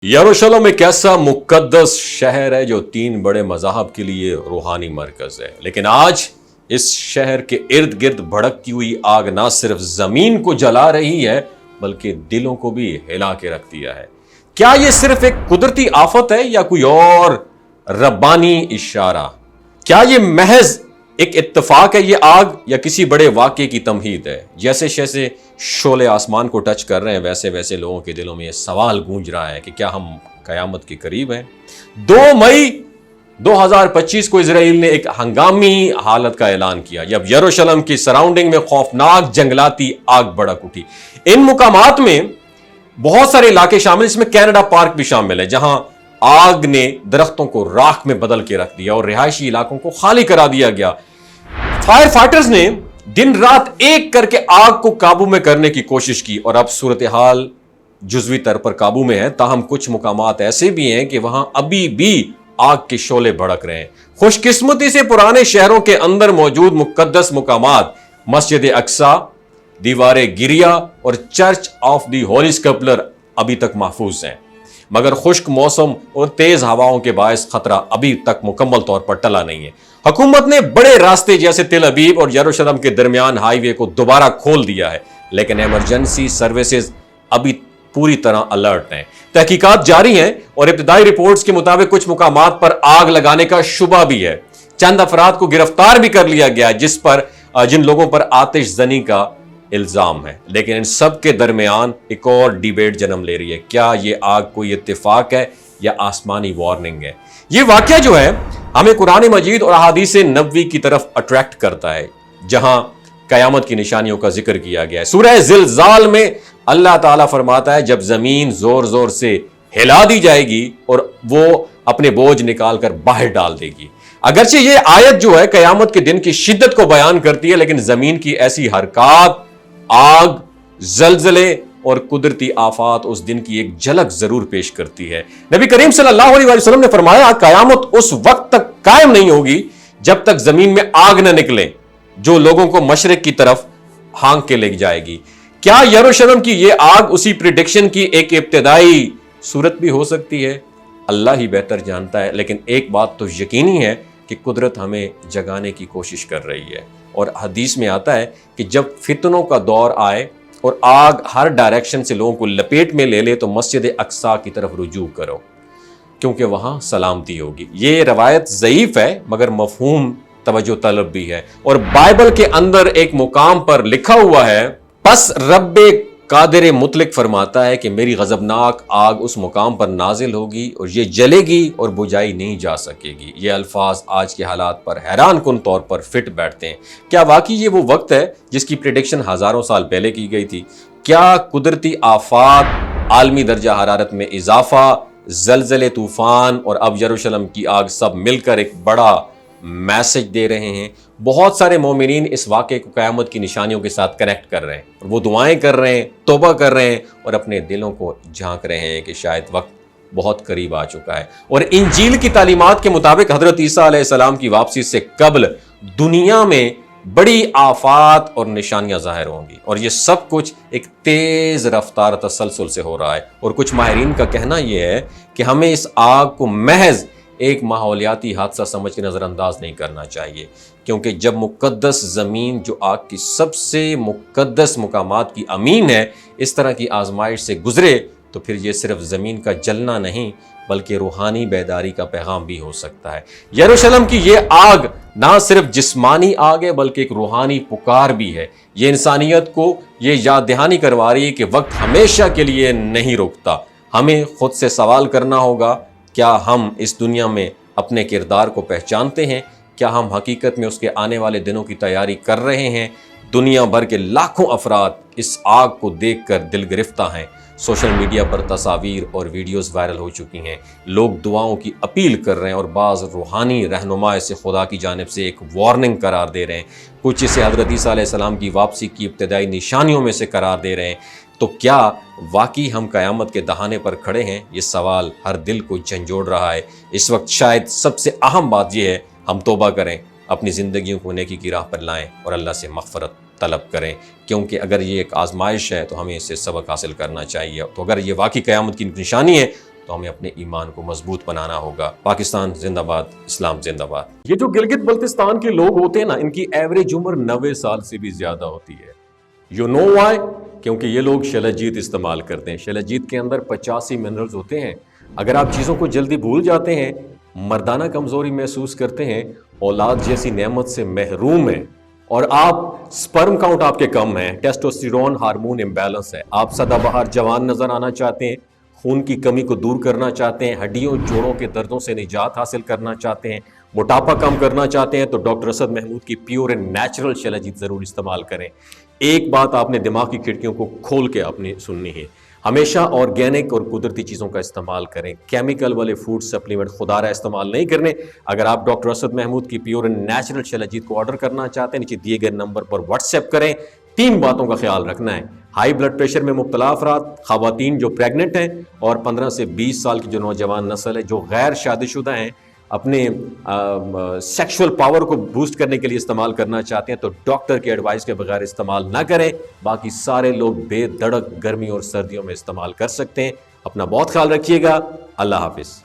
यरूशलेम एक ऐसा मुकद्दस शहर है जो 3 बड़े मज़ाहब के लिए रूहानी मरकज़ है, लेकिन आज इस शहर के इर्द गिर्द भड़कती हुई आग ना सिर्फ जमीन को जला रही है बल्कि दिलों को भी हिला के रख दिया है। क्या ये सिर्फ एक कुदरती आफत है या कोई और रब्बानी इशारा? क्या ये महज एक इत्तेफाक है ये आग या किसी बड़े वाक़े की तमहीद है? जैसे जैसे शोले आसमान को टच कर रहे हैं वैसे वैसे लोगों के दिलों में ये सवाल गूंज रहा है कि क्या हम कयामत के करीब हैं। 2 मई 2025 को इजराइल ने एक हंगामी हालत का ऐलान किया जब यरूशलेम की सराउंडिंग में खौफनाक जंगलाती आग भड़क उठी। इन मुकामात में बहुत सारे इलाके शामिल, इसमें कनाडा पार्क भी शामिल है, जहां आग ने दरख्तों को राख में बदल के रख दिया और रिहायशी इलाकों को खाली करा दिया गया। फायर फाइटर्स ने दिन रात एक करके आग को काबू में करने की कोशिश की और अब सूरत हाल जुज़वी तौर पर काबू में है। ताहम कुछ मुकामात ऐसे भी हैं कि वहां अभी भी आग के शोले भड़क रहे हैं। खुशकिस्मती से पुराने शहरों के अंदर मौजूद मुकद्दस मुकामात मस्जिद अक्सा, दीवारे गिरिया और चर्च ऑफ द होली सेपल्चर अभी तक महफूज हैं, मगर खुश्क मौसम और तेज हवाओं के बायस खतरा अभी तक मुकम्मल तौर पर टला नहीं है। हुकूमत ने बड़े रास्ते जैसे तेल अबीब और यरूशलेम के दरमियान हाईवे को दोबारा खोल दिया है, लेकिन इमरजेंसी सर्विसेज अभी पूरी तरह अलर्ट हैं। तहकीकात जारी हैं और इब्तिदाई रिपोर्ट्स के मुताबिक कुछ मुकामात पर आग लगाने का शुबा भी है। चंद अफराद को गिरफ्तार भी कर लिया गया जिन लोगों पर आतिश जनी का इल्जाम है। लेकिन इन सब के दरमियान एक और डिबेट जन्म ले रही है, क्या ये आग कोई इत्तेफाक है या आसमानी वार्निंग है? ये वाकया जो है हमें कुरान मजीद और अहादीस नबवी की तरफ अट्रैक्ट करता है, जहां कयामत की निशानियों का जिक्र किया गया है। सूरह ज़िलज़ाल में अल्लाह ताला फरमाता है जब जमीन जोर जोर से हिला दी जाएगी और वो अपने बोझ निकाल कर बाहर डाल देगी। अगरचे ये आयत जो है कयामत के दिन की शिद्दत को बयान करती है, लेकिन जमीन की ऐसी हरकत, आग, जलजले और कुदरती आफात उस दिन की एक झलक जरूर पेश करती है। नबी करीम सल्लल्लाहु अलैहि वसल्लम ने फरमाया कयामत उस वक्त तक कायम नहीं होगी जब तक जमीन में आग न निकले जो लोगों को मशरिक की तरफ हाँक के ले जाएगी। क्या यरूशलेम की यह आग उसी प्रिडिक्शन की एक इब्तिदाई सूरत भी हो सकती है? अल्लाह ही बेहतर जानता है, लेकिन एक बात तो यकीनी है कि कुदरत हमें जगाने की कोशिश कर रही है। और हदीस में आता है कि जब फितनों का दौर आए और आग हर डायरेक्शन से लोगों को लपेट में ले ले तो मस्जिद अक्सा की तरफ रुजू करो, क्योंकि वहां सलामती होगी। ये रवायत ज़ईफ है मगर मफहूम तवज्जो तलब भी है। और बाइबल के अंदर एक मुकाम पर लिखा हुआ है, बस रब्बे कादिर मुतलक फरमाता है कि मेरी गजबनाक आग उस मुकाम पर नाजिल होगी और ये जलेगी और बुझाई नहीं जा सकेगी। ये अल्फाज आज के हालात पर हैरान कुन तौर पर फिट बैठते हैं। क्या वाकई ये वो वक्त है जिसकी प्रेडिक्शन हजारों साल पहले की गई थी? क्या कुदरती आफात, आलमी दर्जा हरारत में इजाफा, जलजले, तूफान और अब यरूशलेम की आग सब मिलकर एक बड़ा मैसेज दे रहे हैं? बहुत सारे मोमिनीन इस वाक़े को क़यामत की निशानियों के साथ कनेक्ट कर रहे हैं और वो दुआएं कर रहे हैं, तौबा कर रहे हैं और अपने दिलों को झांक रहे हैं कि शायद वक्त बहुत करीब आ चुका है। और इंजील की तालीमात के मुताबिक हज़रत ईसा अलैहिस्सलाम की वापसी से कबल दुनिया में बड़ी आफात और निशानियां ज़ाहिर होंगी और ये सब कुछ एक तेज़ रफ्तार तसलसल से हो रहा है। और कुछ माहिरीन का कहना यह है कि हमें इस आग को महज एक माहौलियाती हादसा समझ के नज़रअंदाज नहीं करना चाहिए, क्योंकि जब मुकद्दस ज़मीन जो आग की सबसे मुकद्दस मुकामात की अमीन है इस तरह की आजमाइश से गुजरे तो फिर ये सिर्फ ज़मीन का जलना नहीं बल्कि रूहानी बेदारी का पैगाम भी हो सकता है। यरूशलेम की ये आग ना सिर्फ जिस्मानी आग है बल्कि एक रूहानी पुकार भी है। ये इंसानियत को ये याद दहानी करवा रही है कि वक्त हमेशा के लिए नहीं रुकता। हमें खुद से सवाल करना होगा, क्या हम इस दुनिया में अपने किरदार को पहचानते हैं? क्या हम हकीकत में उसके आने वाले दिनों की तैयारी कर रहे हैं? दुनिया भर के लाखों अफराद इस आग को देखकर दिल गिरफ्ता हैं। सोशल मीडिया पर तस्वीर और वीडियोस वायरल हो चुकी हैं। लोग दुआओं की अपील कर रहे हैं और बाज़ रूहानी रहनुमा से खुदा की जानिब से एक वार्निंग करार दे रहे हैं। कुछ इसे हज़रत ईसा अलैहिस्सलाम की वापसी की इब्तिदाई निशानियों में से करार दे रहे हैं। तो क्या वाकई हम क़यामत के दहाने पर खड़े हैं? ये सवाल हर दिल को झंझोड़ रहा है। इस वक्त शायद सबसे अहम बात यह है हम तौबा करें, अपनी ज़िंदगियों को नेकी की राह पर लाएं और अल्लाह से मग़फ़रत तलब करें, क्योंकि अगर ये एक आजमाइश है तो हमें इससे सबक हासिल करना चाहिए। तो अगर ये वाकई क़यामत की निशानी है تو ہمیں اپنے ایمان کو مضبوط بنانا ہوگا۔ پاکستان زندہ باد، اسلام زندہ باد۔ یہ جو گلگت بلتستان کے لوگ ہوتے ہیں نا، ان کی ایوریج عمر 90 سال سے بھی زیادہ ہوتی ہے۔ You know why? کیونکہ یہ لوگ شلجیت استعمال کرتے ہیں۔ شلجیت کے اندر 85 منرلز ہوتے ہیں۔ اگر آپ چیزوں کو جلدی بھول جاتے ہیں، مردانہ کمزوری محسوس کرتے ہیں، اولاد جیسی نعمت سے محروم ہیں، اور آپ سپرم کاؤنٹ آپ کے کم ہیں، ٹیسٹوسٹیرون ہارمون امبیلنس ہے، آپ سدا بہار جوان نظر آنا چاہتے ہیں، خون کی کمی کو دور کرنا چاہتے ہیں، ہڈیوں جوڑوں کے دردوں سے نجات حاصل کرنا چاہتے ہیں، موٹاپا کم کرنا چاہتے ہیں، تو ڈاکٹر اسد محمود کی پیور اینڈ نیچرل شلجیت ضرور استعمال کریں۔ ایک بات آپ نے دماغ کی کھڑکیوں کو کھول کے اپنی سننی ہے، ہمیشہ آرگینک اور قدرتی چیزوں کا استعمال کریں، کیمیکل والے فوڈ سپلیمنٹ خدا رہا استعمال نہیں کرنے۔ اگر آپ ڈاکٹر اسد محمود کی پیور اینڈ نیچرل شلجیت کو آرڈر کرنا چاہتے ہیں، نیچے دیے گئے نمبر پر واٹس ایپ کریں۔ 3 باتوں کا خیال رکھنا ہے: ہائی بلڈ پریشر میں مبتلا افراد، خواتین جو پریگننٹ ہیں، اور 15 سے 20 سال کی جو نوجوان نسل ہے جو غیر شادی شدہ ہیں، اپنے سیکشول پاور کو بوسٹ کرنے کے لیے استعمال کرنا چاہتے ہیں، تو ڈاکٹر کے ایڈوائس کے بغیر استعمال نہ کریں۔ باقی سارے لوگ بے دھڑک گرمی اور سردیوں میں استعمال کر سکتے ہیں۔ اپنا بہت خیال رکھیے گا۔ اللہ حافظ۔